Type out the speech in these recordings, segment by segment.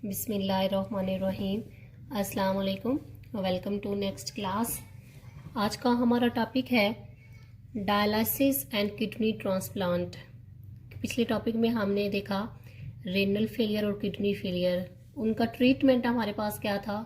बिस्मिल्लाहिर्रहमानिर्रहीम। अस्सलाम वालेकुम। Welcome to next class. आज का हमारा टॉपिक है डायलिसिस एंड किडनी ट्रांसप्लांट। पिछले टॉपिक में हमने देखा रेनल फेलियर और किडनी फेलियर, उनका ट्रीटमेंट हमारे पास क्या था,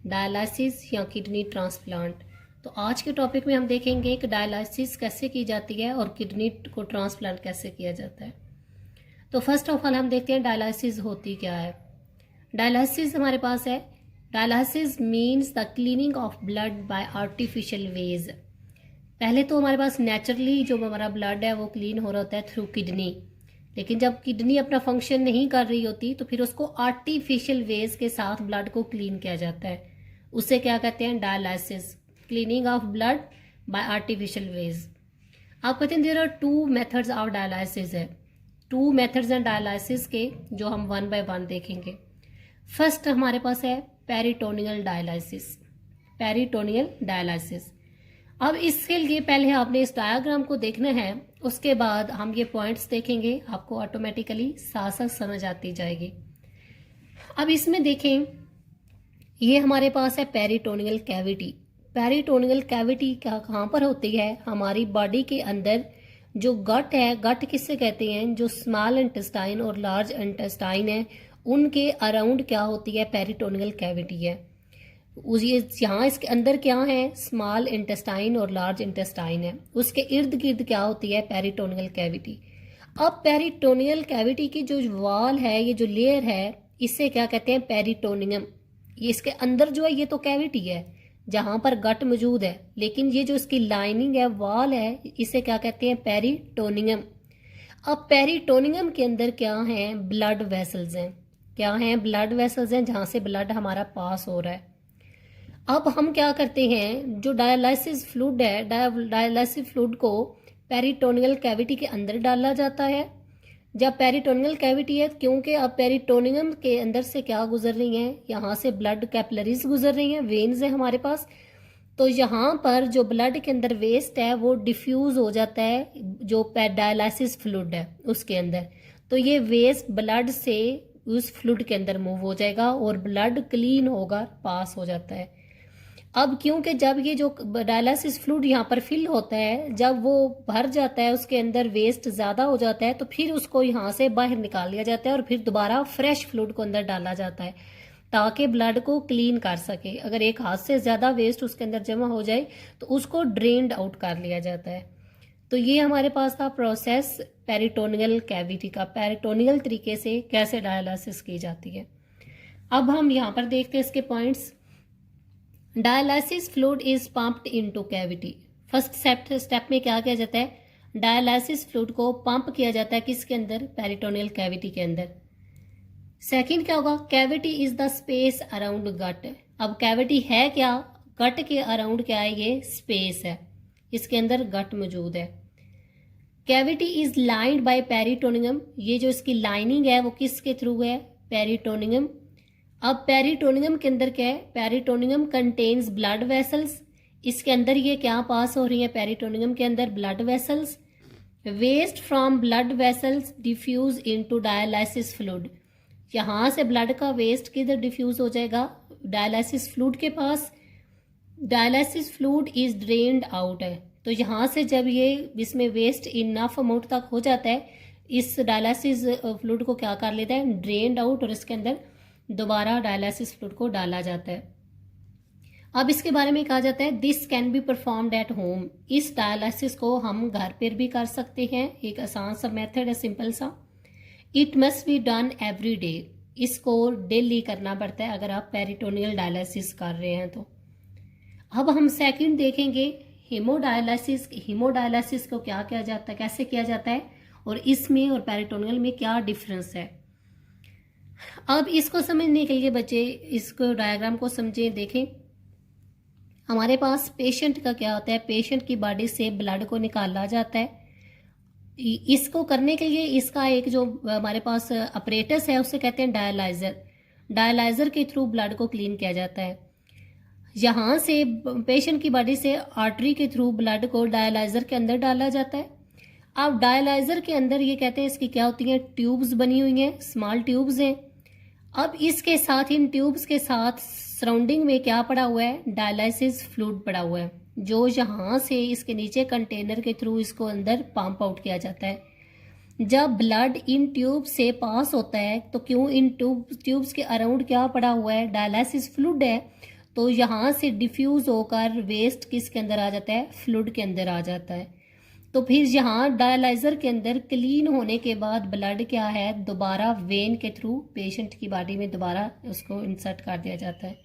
डायलिसिस या किडनी ट्रांसप्लांट। तो आज के टॉपिक में हम देखेंगे कि डायलिसिस कैसे की जाती है और किडनी को ट्रांसप्लांट कैसे किया जाता है। तो फर्स्ट ऑफ ऑल हम देखते हैं डायलिसिस होती क्या है। डायलिसिस हमारे पास है, dialysis means the cleaning of blood by artificial ways. पहले तो हमारे पास नेचुरली जो हमारा ब्लड है वो क्लीन हो रहा होता है थ्रू किडनी, लेकिन जब किडनी अपना फंक्शन नहीं कर रही होती तो फिर उसको आर्टिफिशियल वेज के साथ ब्लड को क्लीन किया जाता है। उसे क्या कहते हैं, dialysis, cleaning of blood by artificial ways. आप कहते हैं there are two methods of dialysis है, टू मेथड्स हैं डायलिसिस के जो हम वन बाय वन देखेंगे। फर्स्ट हमारे पास है पेरिटोनियल डायलिसिस। पेरिटोनियल डायलिसिस, अब इसके लिए पहले आपने इस डायग्राम को देखना है, उसके बाद हम ये पॉइंट्स देखेंगे, आपको ऑटोमेटिकली साथ साथ समझ आती जाएगी। अब इसमें देखें, ये हमारे पास है पेरिटोनियल कैविटी। पेरिटोनियल कैविटी कहाँ पर होती है, हमारी बॉडी के अंदर जो गट है, गट किससे कहते हैं, जो स्मॉल इंटेस्टाइन और लार्ज इंटेस्टाइन है उनके अराउंड क्या होती है, पेरिटोनियल कैविटी है। ये यहाँ इसके अंदर क्या है, स्मॉल इंटेस्टाइन और लार्ज इंटेस्टाइन है, उसके इर्द गिर्द क्या होती है, पेरिटोनियल कैविटी। अब पेरिटोनियल कैविटी की जो वॉल है, ये जो लेयर है, इसे क्या कहते हैं, पेरिटोनियम। ये इसके अंदर जो है ये तो कैविटी है जहां पर गट मौजूद है, लेकिन ये जो इसकी लाइनिंग है, वॉल है, इसे क्या कहते हैं, पेरिटोनियम। अब पेरिटोनियम के अंदर क्या है, ब्लड वेसल्स हैं। क्या है, ब्लड वेसल्स हैं जहां से ब्लड हमारा पास हो रहा है। अब हम क्या करते हैं, जो डायलिसिस फ्लूइड है, डायलिसिस फ्लूइड को पेरिटोनियल कैविटी के अंदर डाला जाता है। जब पेरिटोनियल कैविटी है, क्योंकि अब पेरिटोनियम के अंदर से क्या गुजर रही हैं, यहाँ से ब्लड कैपिलरीज गुजर रही हैं, वेन्स है हमारे पास। तो यहाँ पर जो ब्लड के अंदर वेस्ट है वो डिफ्यूज हो जाता है जो डायलिसिस फ्लूइड है उसके अंदर। तो ये वेस्ट ब्लड से उस फ्लूइड के अंदर मूव हो जाएगा और ब्लड क्लीन होगा, पास हो जाता है। अब क्योंकि जब ये जो डायलिसिस फ्लूइड यहाँ पर फिल होता है, जब वो भर जाता है, उसके अंदर वेस्ट ज़्यादा हो जाता है, तो फिर उसको यहाँ से बाहर निकाल लिया जाता है और फिर दोबारा फ्रेश फ्लूइड को अंदर डाला जाता है ताकि ब्लड को क्लीन कर सके। अगर एक हाथ से ज़्यादा वेस्ट उसके अंदर जमा हो जाए तो उसको ड्रेन्ड आउट कर लिया जाता है। तो ये हमारे पास था प्रोसेस पेरिटोनियल कैविटी का, पेरिटोनियल तरीके से कैसे डायलिसिस की जाती है। अब हम यहाँ पर देखते हैं इसके points. Dialysis fluid is pumped into cavity. First step में क्या किया जाता है, डायलिसिस फ्लूइड को पंप किया जाता है किसके अंदर, पेरिटोनियल कैविटी के अंदर। सेकंड क्या होगा, cavity is the space around gut. अब कैविटी है क्या, गट के अराउंड क्या है, ये स्पेस है, इसके अंदर गट मौजूद है। Cavity is lined by peritoneum, ये जो इसकी लाइनिंग है वो किसके थ्रू है, पेरिटोनियम। अब पेरिटोनियम के अंदर क्या है, पेरिटोनियम कंटेन्स ब्लड वेसल्स, इसके अंदर ये क्या पास हो रही है, पेरिटोनियम के अंदर blood vessels. Waste from blood vessels diffuse into dialysis fluid, यहाँ से ब्लड का वेस्ट किधर डिफ्यूज हो जाएगा, डायलिसिस फ्लूइड के पास। Dialysis fluid is drained out है, तो यहाँ से जब ये इसमें वेस्ट इनफ अमाउंट तक हो जाता है, इस डायलिसिस फ्लूइड को क्या कर लेता है, ड्रेन्ड आउट, और इसके अंदर दोबारा डायलिसिस फ्लूइड को डाला जाता है। अब इसके बारे में कहा जाता है this can be performed at home. इस डायलिसिस को हम घर पर भी कर सकते हैं, एक आसान सा मेथड है, सिंपल सा। It must be done every day, इसको डेली करना पड़ता है अगर आप पेरिटोनियल डायलिसिस कर रहे हैं तो। अब हम सेकंड देखेंगे हीमोडायलिसिस। हीमोडायलिसिस को क्या किया जाता है, कैसे किया जाता है, और इसमें और पेरिटोनियल में क्या डिफरेंस है। अब इसको समझने के लिए बच्चे इसको डायग्राम को समझें, देखें। हमारे पास पेशेंट का क्या होता है, पेशेंट की बॉडी से ब्लड को निकाला जाता है। इसको करने के लिए इसका एक जो हमारे पास अपरेटस है उसे कहते हैं डायलाइजर। डायलाइजर के थ्रू ब्लड को क्लीन किया जाता है। यहाँ से पेशेंट की बॉडी से आर्टरी के थ्रू ब्लड को डायलाइजर के अंदर डाला जाता है। अब डायलाइजर के अंदर ये कहते हैं इसकी क्या होती हैं, ट्यूब्स बनी हुई हैं, स्मॉल ट्यूब्स हैं। अब इसके साथ, इन ट्यूब्स के साथ सराउंडिंग में क्या पड़ा हुआ है, डायलिसिस फ्लूइड पड़ा हुआ है, जो यहाँ से इसके नीचे कंटेनर के थ्रू इसको अंदर पंप आउट किया जाता है। जब ब्लड इन ट्यूब से पास होता है तो क्यों इन ट्यूब्स के अराउंड क्या पड़ा हुआ है, डायलिसिस फ्लूइड है, तो यहाँ से डिफ्यूज होकर वेस्ट किसके अंदर आ जाता है, फ्लूइड के अंदर आ जाता है। तो फिर यहाँ डायलाइजर के अंदर क्लीन होने के बाद ब्लड क्या है, दोबारा वेन के थ्रू पेशेंट की बॉडी में दोबारा उसको इंसर्ट कर दिया जाता है।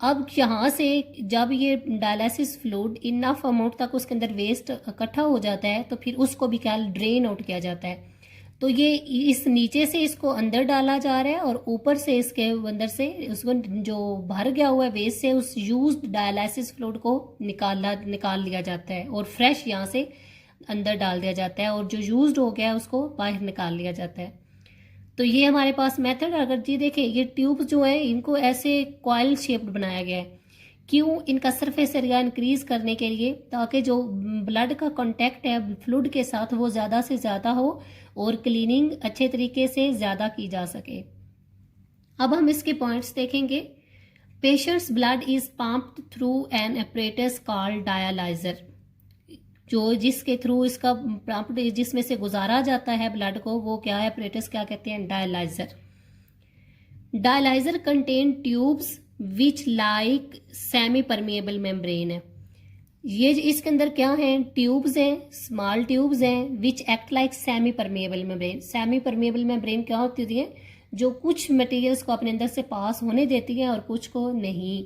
अब यहाँ से जब ये डायलिसिस फ्लूइड इनफ अमाउंट तक उसके अंदर वेस्ट इकट्ठा हो जाता है तो फिर उसको भी क्या ड्रेन आउट किया जाता है। तो ये इस नीचे से इसको अंदर डाला जा रहा है और ऊपर से इसके अंदर से उसको जो भर गया हुआ है वेस्ट से उस यूज्ड डायलिसिस फ्लूइड को निकाल लिया जाता है और फ्रेश यहाँ से अंदर डाल दिया जाता है और जो यूज्ड हो गया है उसको बाहर निकाल लिया जाता है। तो ये हमारे पास मेथड, अगर जी देखें ये ट्यूब जो है इनको ऐसे कॉइल शेप्ड बनाया गया है, क्यों, इनका सरफेस एरिया इंक्रीज करने के लिए, ताकि जो ब्लड का कांटेक्ट है फ्लूइड के साथ वो ज़्यादा से ज़्यादा हो और क्लीनिंग अच्छे तरीके से ज़्यादा की जा सके। अब हम इसके पॉइंट्स देखेंगे। Patients blood is pumped through an apparatus called dialyser, जो जिसके थ्रू इसका पंप जिसमें से गुजारा जाता है ब्लड को, वो क्या है, apparatus क्या कहते हैं, dialyser. Dialyser contain tubes which like semi permeable membrane है। ये इसके अंदर क्या है, ट्यूब्स हैं, स्मॉल ट्यूब्स हैं, which act like semi permeable membrane. Semi permeable membrane क्या होती है, जो कुछ मटेरियल्स को अपने अंदर से पास होने देती है और कुछ को नहीं।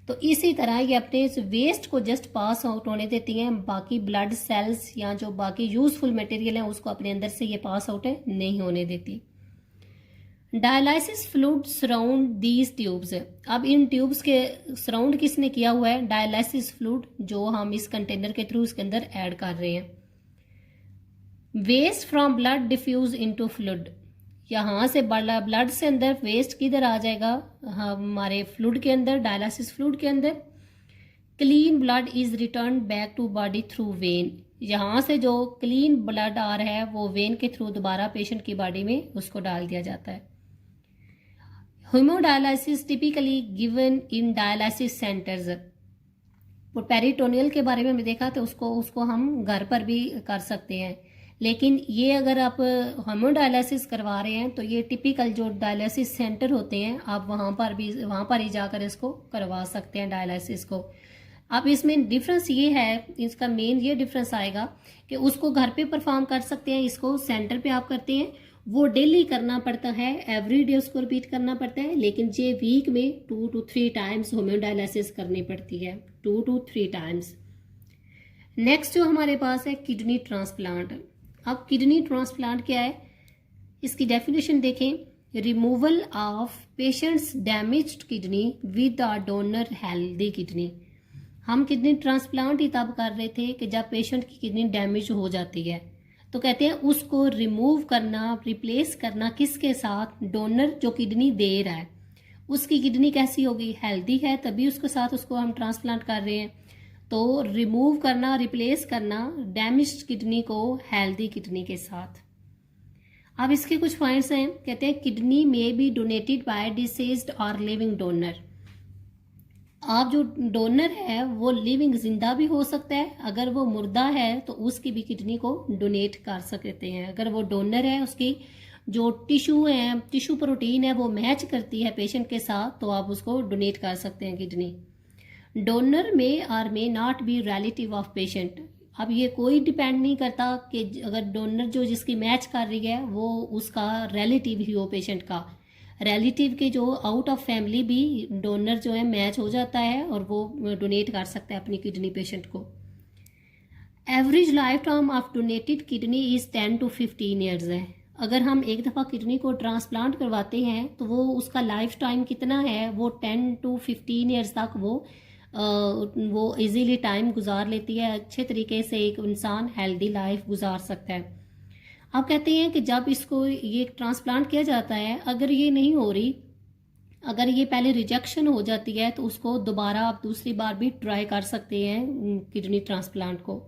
तो इसी तरह ये अपने इस वेस्ट को जस्ट पास आउट होने देती हैं, बाकी ब्लड सेल्स या जो बाकी यूजफुल मटेरियल है उसको अपने अंदर से ये पास आउट नहीं होने देती। Dialysis fluid surround these tubes. अब इन ट्यूब्स के सराउंड किसने किया हुआ है, डायलाइसिस फ्लूइड, जो हम इस कंटेनर के थ्रू इसके अंदर ऐड कर रहे हैं। Waste from blood diffuse into fluid, यहाँ से ब्लड से अंदर वेस्ट किधर आ जाएगा, हमारे फ्लूइड के अंदर, डायलिसिस फ्लूइड के अंदर। Clean blood is return back to body through vein, यहाँ से जो क्लीन ब्लड आ रहा है वो वेन के थ्रू दोबारा पेशेंट की बॉडी में उसको डाल दिया जाता है। Hemodialysis typically given in dialysis centres. Peritoneal के बारे में हमने देखा तो उसको हम घर पर भी कर सकते हैं, लेकिन ये अगर आप हेमोडायलिसिस करवा रहे हैं तो ये टिपिकल जो डायलिसिस सेंटर होते हैं आप वहाँ पर ही जाकर इसको करवा सकते हैं डायलिसिस को। अब इसमें डिफरेंस ये है, इसका मेन ये डिफरेंस आएगा कि उसको घर पे परफॉर्म कर सकते हैं, इसको सेंटर पे आप करते हैं, वो डेली करना पड़ता है, एवरी डे उसको रिपीट करना पड़ता है, लेकिन ये वीक में 2 to 3 टाइम्स होम्योडायलिसिस करनी पड़ती है, 2 to 3 टाइम्स। नेक्स्ट जो हमारे पास है किडनी ट्रांसप्लांट। अब किडनी ट्रांसप्लांट क्या है, इसकी डेफिनेशन देखें, removal of patients damaged kidney with a donor healthy kidney. हम किडनी ट्रांसप्लांट ही तब कर रहे थे कि जब पेशेंट की किडनी डैमेज हो जाती है, तो कहते हैं उसको रिमूव करना, रिप्लेस करना किसके साथ, डोनर जो किडनी दे रहा है उसकी किडनी कैसी होगी, हेल्दी है, तभी उसके साथ उसको हम ट्रांसप्लांट कर रहे हैं। तो रिमूव करना, रिप्लेस करना डैमेज्ड किडनी को हेल्दी किडनी के साथ। अब इसके कुछ पॉइंट्स हैं, कहते हैं किडनी में बी डोनेटेड बाय डिसीज्ड और लिविंग डोनर। आप जो डोनर है वो लिविंग जिंदा भी हो सकता है, अगर वो मुर्दा है तो उसकी भी किडनी को डोनेट कर सकते हैं। अगर वो डोनर है, उसकी जो टिश्यू प्रोटीन है वो मैच करती है पेशेंट के साथ, तो आप उसको डोनेट कर सकते हैं किडनी। डोनर में और may not be relative of patient. अब ये कोई डिपेंड नहीं करता कि अगर डोनर जो जिसकी मैच कर रही है वो उसका रिलेटिव ही हो पेशेंट का, रिलेटिव के जो आउट ऑफ फैमिली भी डोनर जो है मैच हो जाता है और वो डोनेट कर सकता है अपनी किडनी पेशेंट को। Average life time of donated kidney is 10 to 15 years है। अगर हम एक दफ़ा किडनी को ट्रांसप्लांट करवाते हैं तो वो उसका लाइफ टाइम कितना है, वो 10 to 15 ईयर्स तक वो इजीली टाइम गुजार लेती है, अच्छे तरीके से एक इंसान हेल्दी लाइफ गुजार सकता है। अब कहते हैं कि जब इसको ये ट्रांसप्लांट किया जाता है, अगर ये नहीं हो रही, अगर ये पहले रिजेक्शन हो जाती है तो उसको दोबारा आप दूसरी बार भी ट्राई कर सकते हैं किडनी ट्रांसप्लांट को।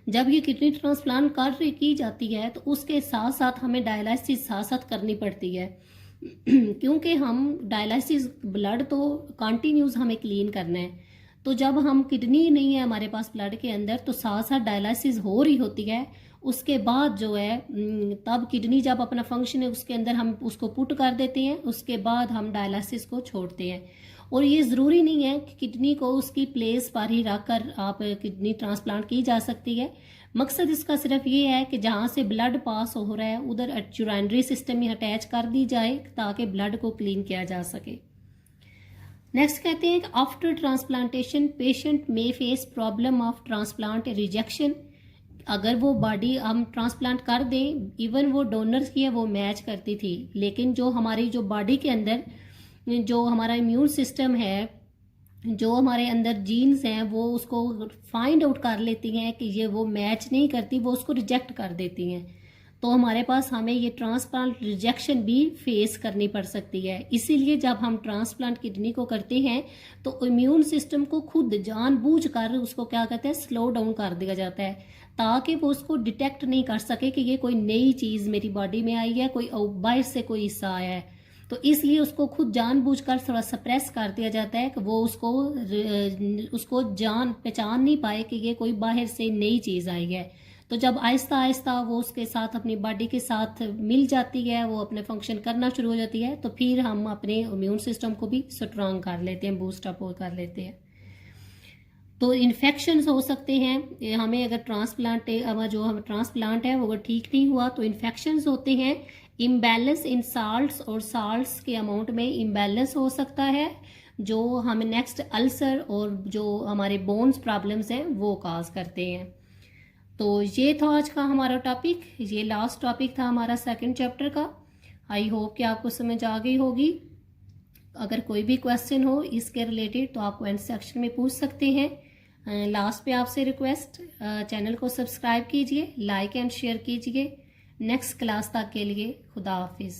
जब ये किडनी ट्रांसप्लांट की जाती है तो उसके साथ साथ हमें डायलिसिस साथ साथ करनी पड़ती है, क्योंकि हम डायलिसिस ब्लड तो कंटिन्यूस हमें क्लीन करना है, तो जब हम किडनी नहीं है हमारे पास ब्लड के अंदर, तो साथ साथ डायलिसिस हो रही होती है, उसके बाद जो है तब किडनी जब अपना फंक्शन है उसके अंदर हम उसको पुट कर देते हैं, उसके बाद हम डायलिसिस को छोड़ते हैं। और ये ज़रूरी नहीं है कि किडनी को उसकी प्लेस पर ही रखकर आप किडनी ट्रांसप्लांट की जा सकती है। मकसद इसका सिर्फ ये है कि जहाँ से ब्लड पास हो रहा है उधर यूरिनरी सिस्टम में अटैच कर दी जाए ताकि ब्लड को क्लीन किया जा सके। नेक्स्ट कहते हैं कि after transplantation patient may face problem of transplant rejection. अगर वो बॉडी हम ट्रांसप्लांट कर दें, इवन वो डोनर्स की है वो मैच करती थी, लेकिन जो हमारी जो बॉडी के अंदर जो हमारा इम्यून सिस्टम है, जो हमारे अंदर जीन्स हैं, वो उसको फाइंड आउट कर लेती हैं कि ये वो मैच नहीं करती, वो उसको रिजेक्ट कर देती हैं, तो हमारे पास हमें ये ट्रांसप्लांट रिजेक्शन भी फेस करनी पड़ सकती है। इसीलिए जब हम ट्रांसप्लांट किडनी को करते हैं तो इम्यून सिस्टम को खुद जानबूझकर उसको क्या कहते हैं स्लो डाउन कर दिया जाता है, ताकि वो उसको डिटेक्ट नहीं कर सके कि ये कोई नई चीज़ मेरी बॉडी में आई है, कोई बाहर से कोई हिस्सा आया है। तो इसलिए उसको खुद जानबूझकर थोड़ा सप्रेस कर दिया जाता है कि वो उसको पहचान नहीं पाए कि ये कोई बाहर से नई चीज़ आई है। तो जब आहिस्ता आहिस्ता वो उसके साथ अपनी बॉडी के साथ मिल जाती है, वो अपने फंक्शन करना शुरू हो जाती है, तो फिर हम अपने इम्यून सिस्टम को भी स्ट्रांग कर लेते हैं, बूस्ट अप कर लेते हैं। तो इन्फेक्शंस हो सकते हैं हमें, अगर जो हम ट्रांसप्लांट है वो अगर ठीक नहीं हुआ तो इन्फेक्शंस होते हैं। इम्बैलेंस इन साल्ट्स, और साल्ट्स के अमाउंट में इम्बैलेंस हो सकता है, जो हमें नेक्स्ट अल्सर और जो हमारे बोन्स प्रॉब्लम्स हैं वो काज करते हैं। तो ये था आज का हमारा टॉपिक, ये लास्ट टॉपिक था हमारा सेकंड चैप्टर का। आई होप कि आपको समझ आ गई होगी। अगर कोई भी क्वेश्चन हो इसके रिलेटेड तो आप कमेंट सेक्शन में पूछ सकते हैं। लास्ट पे आपसे रिक्वेस्ट, चैनल को सब्सक्राइब कीजिए, लाइक एंड शेयर कीजिए। नेक्स्ट क्लास तक के लिए खुदा हाफिज़।